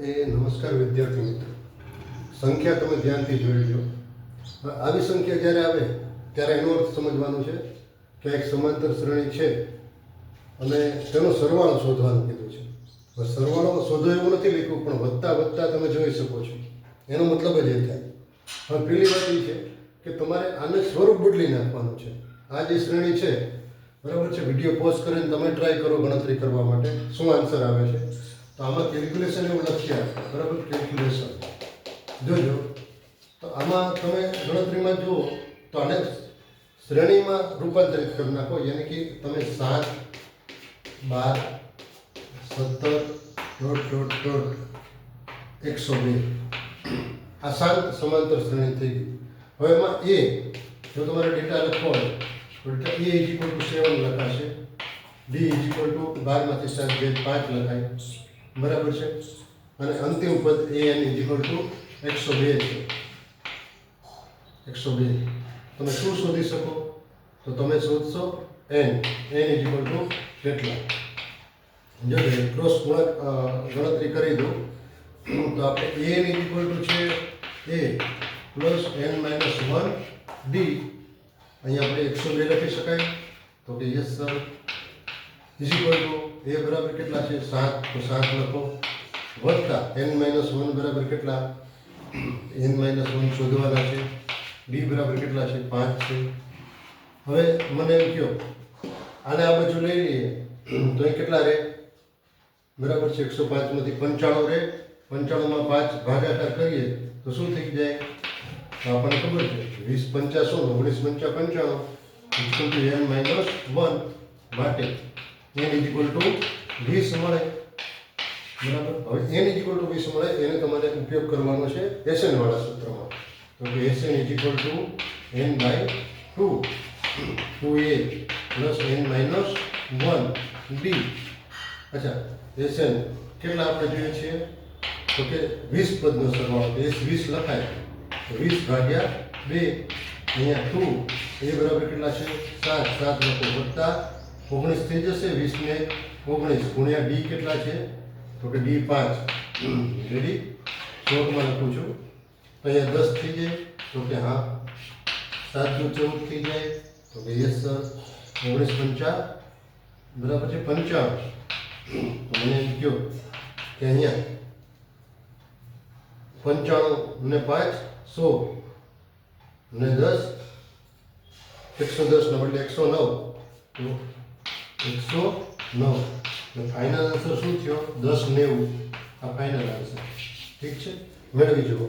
નમસ્કાર વિદ્યાર્થી મિત્રો, સંખ્યા તમે ધ્યાનથી જોઈ લો. આવી સંખ્યા જ્યારે આવે ત્યારે એનો અર્થ સમજવાનો છે કે એક સમાંતર શ્રેણી છે અને તેનો સરવાળો શોધવાનું કીધું છે. હવે સરવાળો શોધો એવું નથી લખ્યું, પણ વધતા વધતા તમે જોઈ શકો છો, એનો મતલબ જ એ થાય. હવે પેલી વાત એ છે કે તમારે આને સ્વરૂપ બદલી નાખવાનું છે. આ જે શ્રેણી છે, બરાબર છે, વિડીયો પોઝ કરીને તમે ટ્રાય કરો ગણતરી કરવા માટે શું આન્સર આવે છે. તો આમાં કેલ્ક્યુલેશન એવું લખ્યા, બરાબર, કેલ્ક્યુલેશન જોજો. તો આમાં તમે ગણતરીમાં જુઓ તો આને શ્રેણીમાં રૂપાંતરિત કરી નાખો, યાની કે તમે 7, 12, 17, 102 આ શાંત સમાંતર શ્રેણી થઈ ગઈ. હવે એમાં એ જો તમારે ડેટા લખવો હોય તો ડેટા a = 7 લખાશે, b = 12 માંથી 7 જે 5 લખાય, બરાબર છે. અને અંતિમ પદ an = 102 છે. 102 તમે શું શોધી શકો? તો તમે શોધશો n = કેટલા. જો ક્રોસ ગુણક ગણતરી કરી દો તો આપણે an = છે a + n - 1 d. અહીંયા આપણે 102 લખી શકાય. તો કે યસ સર. = a બરાબર કેટલા છે? 7, તો 7 લખો, વત્તા n - 1 બરાબર કેટલા? n - 1 શોધવાના છે. d બરાબર કેટલા છે? 5 છે. હવે મને એમ કહો, આને આ બાજુ લઈ લઈએ તો એ કેટલા રહે? બરાબર છે, 105 માંથી 95 રહે. 95 માં 5 ભાગાકાર કરીએ તો શું થઈ જાય? તો આપણને ખબર છે 20 × 50 = 19 × 95 = n - 1 માટે n = 20 મળે, બરાબર. હવે n = 20 મળે એને તમારે ઉપયોગ કરવાનો છે SN વાળા સૂત્રમાં. તો કે SN = n/2 2a + n - 1 d. અચ્છા, SN કેટલા આપણે જોઈએ છીએ? તો કે 20 પદનો સરવાળો, s 20 લખાય તો 20 ભાગ્યા 2. અહીંયા 2 a બરાબર કેટલા છે? 7, 7 લખો, વત્તા 19 થઈ જશે. 20 ને 19 ગુણ્યા d કેટલા છે? તો કે d 5. રેડી? શોર્ટમાં લખું છું. તો અહીંયા 10 થઈ જાય. તો કે હા. 7 × 14 થઈ જાય. તો કે યસ સર. 19 × 5 બરાબર છે 55. તો મને એમ કહો કે અહીંયા 95 ને 5 100 ને 10 110 ના બદલે 109, તો 109. ફાઇનલ આન્સર શું થયો? 1090. આ ફાઇનલ આન્સર. ઠીક છે, મેળવી જુઓ.